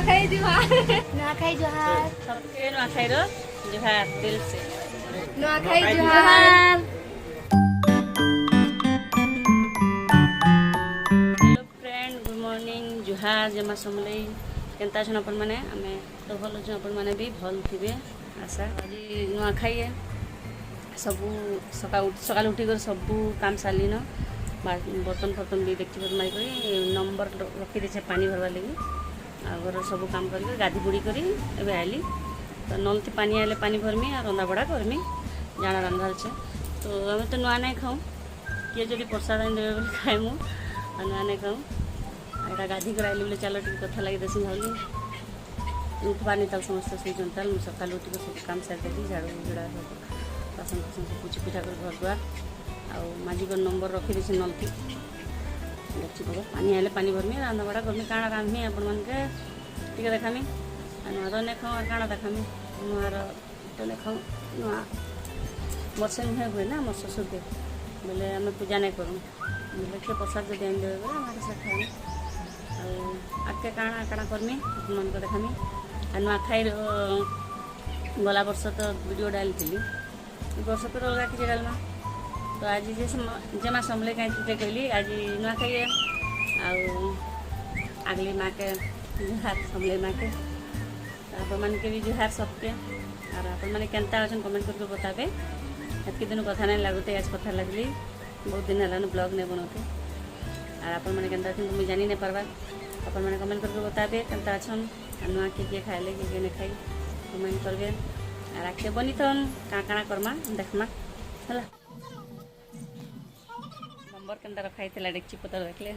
नुआखाई जुहार नुआखाई जुहार सबके नुआखाई रो जुहार दिल से नुआखाई जुहार। हेलो फ्रेंड गुड मॉर्निंग जुहार जमा समलई केनता छन अपन माने हमें तो भल छ अपन माने भी भल थिबे आशा आज नुआखाई है सबू सकाल उठी कर सबू काम सालिन बर्तन फर्तन भी देखी मारी कर नंबर रखी दे पानी भरवा लगी घर सब काम कर गाधी बुड़ी कर आइली तो नल थी पानी आए पानी भरमी और रंधा बड़ा करमी जाना रंधार छे तो हमें तो नुआ नहीं खाऊँ किए जब प्रसाद आन देवे बोले खाए मु नुआ नहीं खाऊँ यहाँ गाधी कर आइली बोले चलो टी कथा लगे देसी भावी उठवानी तक समस्त सुन ताल सका उठी सब काम सारी देती झाड़ू झुड़ा सब बासन फासन सब पूछी पूछा कर घर द्वार आजिक नंबर रखी दी नल थी देखी पक पानी आए पानी भरमी रंधा बड़ा करमी काଣା रांधमी आपण मानके टी देखामी नुआ तो नहीं खाऊँ और काଣା देखामी नुआर तो नहीं खाऊँ नुआ वर्षे नुहे हुए ना मोर ससुर के बोले आम पूजा नहीं करूँ बोले किए प्रसाद जब आन देवे बोले हमारे से खाएं आगे काଣା काଣା करमी मन को देखामी नुआखाई गला वर्ष तो वीडियो डाली थी वर्ष तो अलग किसी डालमा तो आज जमा समले कहीं कहली आज नुआखाई आगली माँ के जुहार समले माँ के आप मन के भी जुहार सबके और आप मैंने केनता अच्छे कमेंट करके बताबे एतक दिन कथा नहीं लगते आज कथा लगली बहुत दिन है ब्लॉग नहीं बनाते और आप मैंने केनता अच्छे मुझे जानी नहीं पार्बा अपन मैंने कमेंट करके बताबे केनता अच्छन नुआ किए खाइले किए नहीं खाई कमेंट करबे और आगे बनी तो काଣା करमा देखमा है नंबर केनता रखाई डेक्ची पतर रखले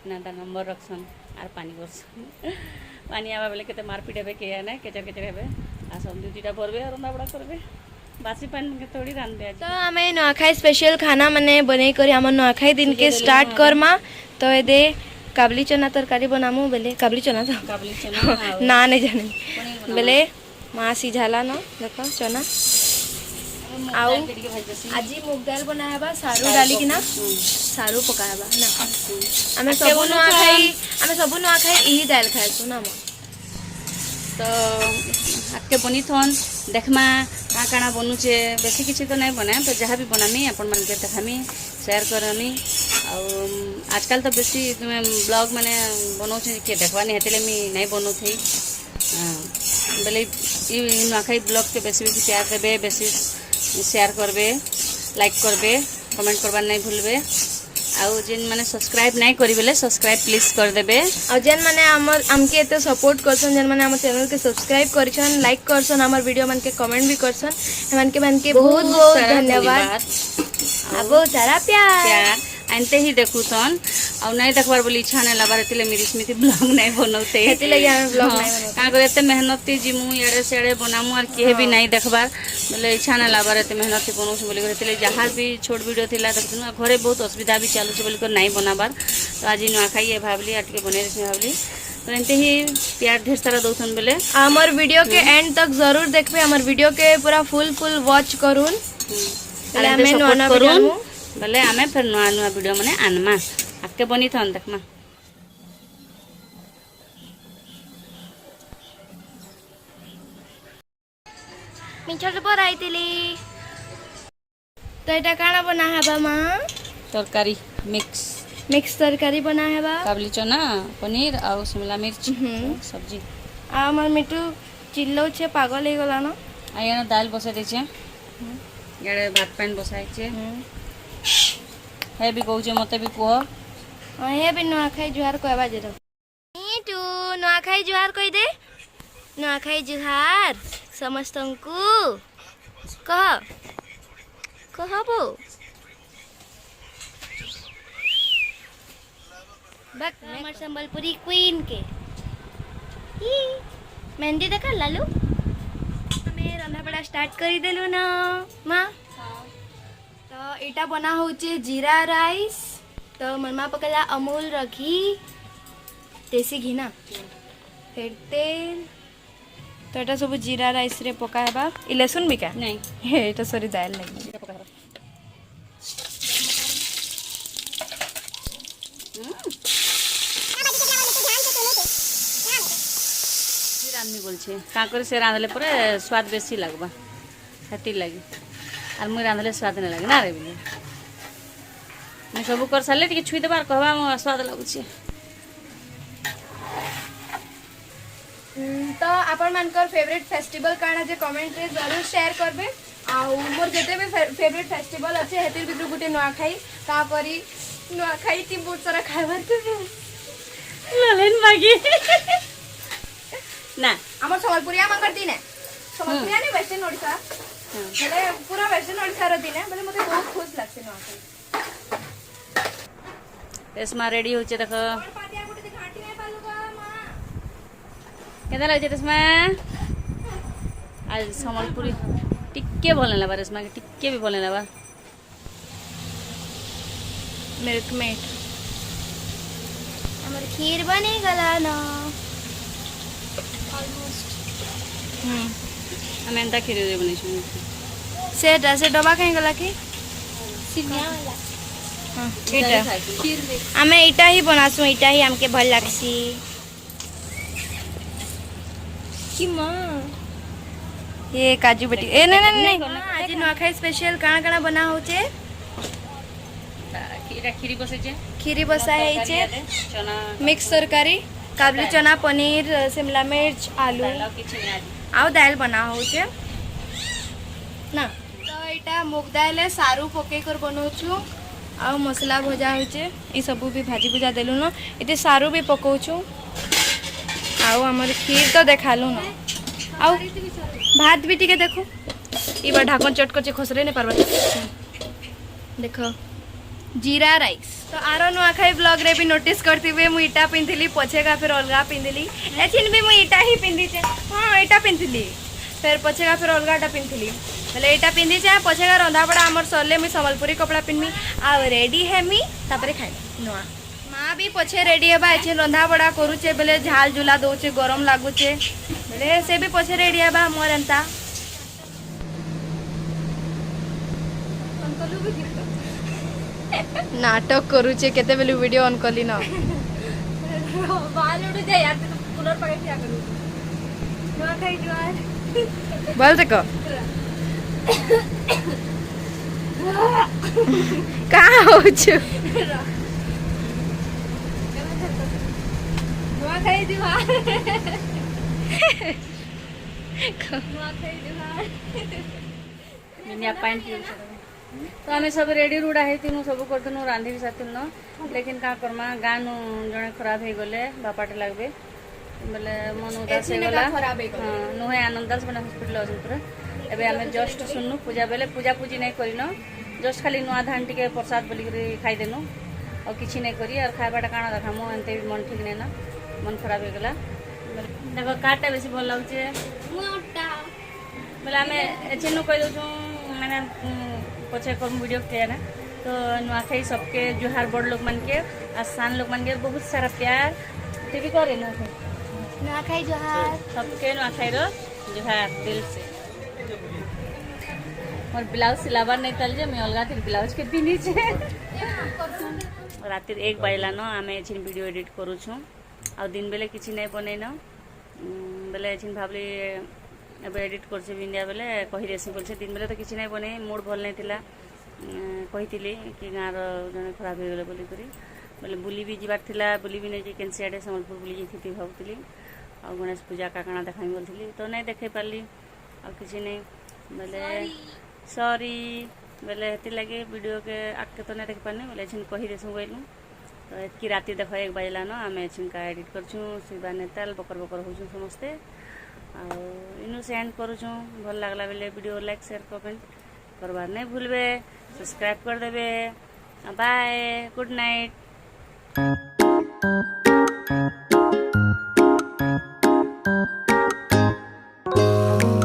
ना नंबर रखसन और पानी बरसन पानी आवा बेले के मारपीट हे किए ना केचर केचर हे आ सब दुईटा भरबे और रंधा बड़ा करबे बासी पानी के थोड़ी रांधबे आज तो आमे नुआखाई स्पेशल खाना माने बनै करी हमर नुआखाई दिन के स्टार्ट करमा तो ए दे काबली चना तरकारी बनामु बेले काबली चना तो काबली चना ना नहीं जाने बेले माँ सिझाला न देखो चना आउ आज मुग दाल बनाया सारू डाली कि ना सारू पकाया ना आमे सब नुआखाई यही दाल खाए ना तो आगे बनी थन देखमा क्या काଣା बनुचे बेसी किसी तो नहीं बनाए तो जहाँ भी बनामी अपन मन के देखामी शेयर करमी आजकल तो बेसी ब्लॉग मैंने बनाऊे किए देखवानी हेतले नहीं बनाऊ थी बोले नुआखाई ब्लॉग के बेसी बेसी प्यार देवे बेसी शेयर करबे लाइक करबे कमेंट करबार नहीं भूलबे आउ जेन माने सब्सक्राइब नहीं करी बेले सब्सक्राइब प्लीज कर देबे और जेन माने हमके एते सपोर्ट करसन जेन माने हमर चैनल के सब्सक्राइब करछन लाइक करसन हमर वीडियो मन के कमेंट भी करसन मन के बहुत बहुत धन्यवाद आ बहुत सारा प्यार आनते ही देखुसन और नहीं देखबार बोली इच्छा नहीं लबार एतिले मेरी स्मृति ब्लॉग नहीं बनौते एति लगे हम ब्लॉग नहीं बनौते का करे एते मेहनती जिमु एड़े सेड़े बनामु और के भी नहीं देखबार बोले इच्छा नहीं लबार एते मेहनती बनौ से बोली एतिले जहाँ भी छोट वीडियो थिला देखनु घरे बहुत असुविधा भी चालू से बोली कर नहीं बनाबार तो आज नुआखाई भावली आटके बने रही भावली तो एनते ही प्यार ढेर सारा दौसन बोले हमर वीडियो के एंड तक जरूर देखबे हमर वीडियो के पूरा फुल वॉच करून करून बोले आमे फिर नुआ नुआ वीडियो माने आनमा आके बनी थन देखमा मिठर पर आइतिली तो एटा काना बना हेबा मां तरकारी मिक्स तरकारी बना हेबा काबली चना पनीर और शिमला मिर्च सब्जी आ हमर मिठू चिल्लो छे पागल हे गला न आयना दाल बसा दे छे याडे भात पानी बसाई छे है भी कहूचे मते भी कह हे भी नुआखाई जुहार कहबा जे मिठू नुआखाई जुहार कह दे नुआखाई जुहार समस्तंकु कहबो बक हमर संबलपुरी क्वीन के मेहंदी देखा लालू हमें रंधा बड़ा स्टार्ट कर देलु ना माँ तो इटा बना होचे जीरा राइस तो मम्मा पकड़ा अमूल रखी देसी घी ना फिर तेल तो एटा सब जीरा राइस रे पका हेबा इ लहसुन भी का नहीं एटा सॉरी दाल लगी रांधमी बोलछे का कर से रांधले पर स्वाद बेसी लगबा हेती लगी और मुई रांधले स्वाद नहीं लगे ना रे बिले मैं सब कर साले टिके छुई देबार कहबा मो स्वाद लागुछे। तो आपण मानकर फेवरेट फेस्टिवल काना जे कमेंट रे जरूर शेयर करबे आउ मोर जेते भी फेवरेट फेस्टिवल अच्छे हेतिर बितु गुटे नुआखाई तापरी नुआखाई ती बहुत सारा खाइबार के ललेन मागी ना हमर सम्बलपुरिया मंगर दिन है सम्बलपुरिया नहीं वेस्टर्न ओडिसा बोले पूरा वेस्टर्न ओडिसा रो दिन है बोले मते बहुत खुश लागसे नुआखाई रेशमा रेडी होचे देख और पातिया गुटे घाटी में पालुगा मां केदा लागे रेशमा आज सम्बलपुरी टिक्के बोलने लबा रेशमा के टिक्के भी बोलने लबा मिल्क मेड हमर खीर बने गला ना ऑलमोस्ट हमें एंता खीर रे बने छु से डबा कहीं गला की सिनिया वाला हां इटा खीर में हमें इटा ही बनासु इटा ही हमके भल लागसी कि मां ये काजू बटी ए नहीं आज नुआखाई स्पेशल काना काना बना होचे खीरी बसे छे खीरी बसा है छे चना मिक्स तरकारी काबली चना पनीर शिमला मिर्च आलू आउ दाल बना होचे ना तो एटा मुग दाल सारू पके कर बनौछु आउ मसला भजा होचे ई सब भी भाजी भुजा देलु न एते सारू भी पकोछु आउ हमर खीर तो देखालु न आउ भात भी टिके देखो ई बा ढाकन चटकचे खसरे ने पारबा देखो जीरा राइस तो आरो नुआखाई ब्लॉग रे भी नोटिस करती हुए मु इटा पिंधिली पछेगा फिर अलगा पिंधिली एथिन भी मु इटा ही पिंधि छे हां इटा पिंधिली फिर पछेगा फिर अलगाटा पिंधिली बोले इटा पिंधि छे पछेगा रंधा बड़ा हमर सरले मु संबलपुरी कपड़ा पिनमी आ रेडी है मी तापरे खाइ नुआ मां भी पछे रेडी हेबा एछे रंधा बड़ा करूचे बोले झाल झुला दोचे गरम लागुचे बोले से भी पछे रेडी हेबा मोर एंता नाटक करूचे केते बेलु वीडियो ऑन कली न बाल उड़ जाय यार तो कूलर पकड़ क्या करू नुआ खाई जुआर बोल तक कहां हो छु नुआ खाई जुआर नुआ खाई जुआर मिनिया पैंट तो आम सब रेडी रूढ़ा है सब कर रांधि भी साथी न लेकिन का करमा गाँ नु जड़े खराब हो गले बापाटे लगबे बोले मन उदास हो गला हाँ नुहे आनंदास बना हॉस्पिटल पूरा एबे आमे जस्ट सुननु पूजा बेले पूजा पूजी नहीं करिनो जस्ट खाली नुआ धान टिके प्रसाद बोली खाई देनु और किछि नहीं करी और खाइबाटा काना देखामु एनते भी मन ठीक नहीं ना मन खराब हो गला देखो काटा बेसी भल लागुचे मोटा बोले आमे एछेनु कहि दउछु माने पछे कम वीडियो किया ना तो नुआखाई सबके जुहार बड़ लोग मन के आसान लोग मन के बहुत सारा प्यार टीवी करे नुआखाई जुहार सबके नुआखाई रो जुहार दिल से और ब्लाउज सिलाबार नहीं तल जे मैं अलगा फिर ब्लाउज के पिनी छे रात 1 बजला न आमे एछिन वीडियो एडिट करू छु आ दिन बेले किछि नहीं बनै न बेले एछिन भाबली अब एडिट कर इंडिया बेले कही रेसी बोलছে दिन बेले तो किसी नहीं बने मूड भल नहीं थिला कही कि गाँव जन खराब हो गले बोली बोले बुली भी जीवार थिला बुली भी नहीं कैन सियाडे सम्बलपुर बुली जाती भावुली आ गणेश पूजा का काना देखाई बोलती तो नहीं देखे पाली आ किसी नहीं बोले सॉरी बोले हेती लगे वीडियो के आगे तो नहीं देख पानी बोले छिन कही देसु बोलू तो एतकी राति देख 1 बजला न आम छिनका एडिट करछू शिवा नेताल बकर बकर हो समस्ते इनू से एंड करूँ भल लगला बेले वीडियो लाइक शेयर कमेंट करवार नहीं भूलबे सब्सक्राइब कर देबे बाय गुड नाइट।